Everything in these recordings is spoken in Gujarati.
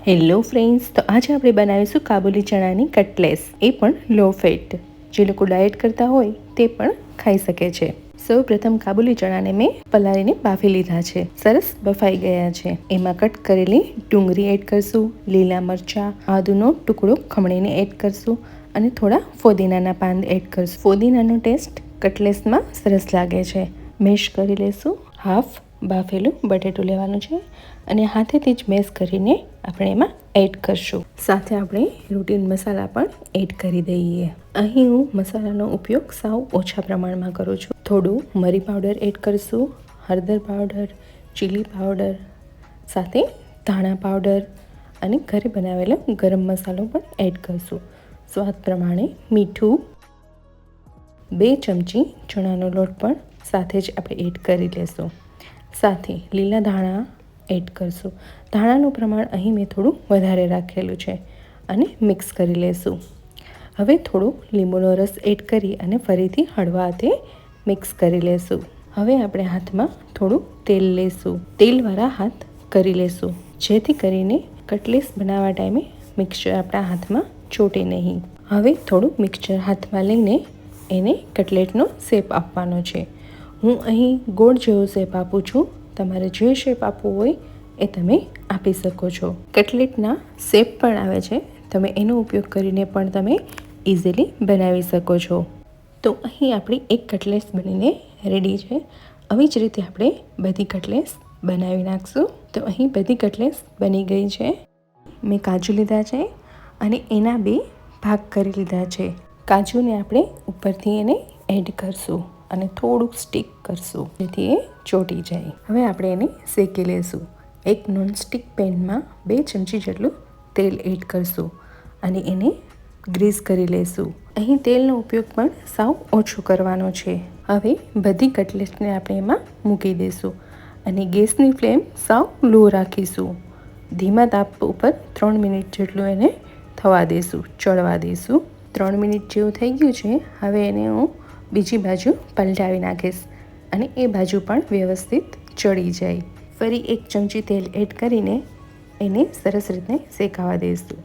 હેલો ફ્રેન્ડ્સ, તો આજે આપણે બનાવીશું કાબુલી ચણાની કટલેસ, એ પણ લો ફેટ. જે લોકો ડાયટ કરતા હોય તે પણ ખાઈ શકે છે. સૌ પ્રથમ કાબુલી ચણાને મેં પલાળીને બાફી લીધા છે. સરસ બફાઈ ગયા છે. એમાં કટ કરેલી ડુંગળી એડ કરશું, લીલા મરચાં, આદુનો ટુકડો ખમણીને એડ કરશું અને થોડા ફોદીનાના પાન એડ કરશું. ફોદીનાનો ટેસ્ટ કટલેસમાં સરસ લાગે છે. મેશ કરી લેશું. હાફ બાફેલું બટેટું લેવાનું છે અને હાથેથી જ મેશ કરીને આપણે એમાં એડ કરશું. સાથે આપણે રૂટીન મસાલા પણ એડ કરી દઈએ. અહીં હું મસાલાનો ઉપયોગ સાવ ઓછા પ્રમાણમાં કરું છું. થોડું મરી પાવડર એડ કરશું, હળદર પાવડર, ચીલી પાવડર, સાથે ધાણા પાવડર અને ઘરે બનાવેલો ગરમ મસાલો પણ એડ કરશું. સ્વાદ પ્રમાણે મીઠું, 2 ચમચી ચણાનો લોટ પણ સાથે જ આપણે એડ કરી લેશું. સાથે લીલા ધાણા એડ કરશું. ધાણાનું પ્રમાણ અહીં મેં થોડું વધારે રાખેલું છે અને મિક્સ કરી લેશું. હવે થોડું લીંબુનો રસ એડ કરી અને ફરીથી હળવા હાથે મિક્સ કરી લેશું. હવે આપણે હાથમાં થોડું તેલ લેશું. તેલવાળા હાથ કરી લેશું, જેથી કરીને કટલેસ બનાવવા ટાઈમે મિક્સચર આપણા હાથમાં ચોટે નહીં. હવે થોડું મિક્સચર હાથમાં લઈને એને કટલેટનો શેપ આપવાનો છે. હું અહીં ગોળ જેવો શેપ આપું છું. તમારે જે શેપ આપવો હોય એ તમે આપી શકો છો. કટલેટના શેપ પણ આવે છે, તમે એનો ઉપયોગ કરીને પણ તમે ઇઝીલી બનાવી શકો છો. તો અહીં આપણી એક કટલેસ બનીને રેડી છે. આવી જ રીતે આપણે બધી કટલેસ બનાવી નાખશું. તો અહીં બધી કટલેસ બની ગઈ છે. મેં કાજુ લીધા છે અને એના 2 ભાગ કરી લીધા છે. કાજુને આપણે ઉપરથી એને એડ કરશું અને થોડુંક સ્ટીક કરશું, જેથી એ ચોટી જાય. હવે આપણે એને શેકી લેશું. એક નોનસ્ટિક પેનમાં 2 ચમચી જેટલું તેલ એડ કરશું અને એને ગ્રીસ કરી લેશું. અહીં તેલનો ઉપયોગ પણ સાવ ઓછો કરવાનો છે. હવે બધી કટલેટને આપણે એમાં મૂકી દઈશું અને ગેસની ફ્લેમ સાવ લો રાખીશું. ધીમા તાપ ઉપર 3 મિનિટ જેટલું એને થવા દઈશું, ચડવા દઈશું. 3 મિનિટ જેવું થઈ ગયું છે. હવે એને હું બીજી બાજુ પલટાવી નાખીશ અને એ બાજુ પણ વ્યવસ્થિત ચડી જાય. ફરી 1 ચમચી તેલ એડ કરીને એને સરસ રીતે શેકાવા દઈશું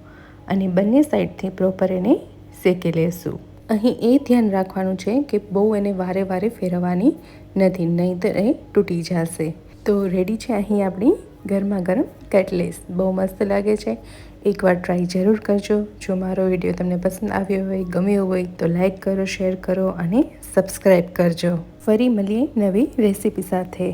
અને બંને સાઈડથી પ્રોપર એને શેકી લેશું. અહીં એ ધ્યાન રાખવાનું છે કે બહુ એને વારે વારે ફેરવવાની નથી, નહીંતર એ તૂટી જશે. તો રેડી છે અહીં આપણી ગરમા ગરમ કટલેસ. બહુ મસ્ત લાગે છે. એકવાર ટ્રાય જરૂર કરજો. જો મારો વિડીયો તમને પસંદ આવ્યો હોય, ગમ્યો હોય તો લાઈક કરો, શેર કરો અને સબસ્ક્રાઈબ કરજો. ફરી મળીએ નવી રેસીપી સાથે.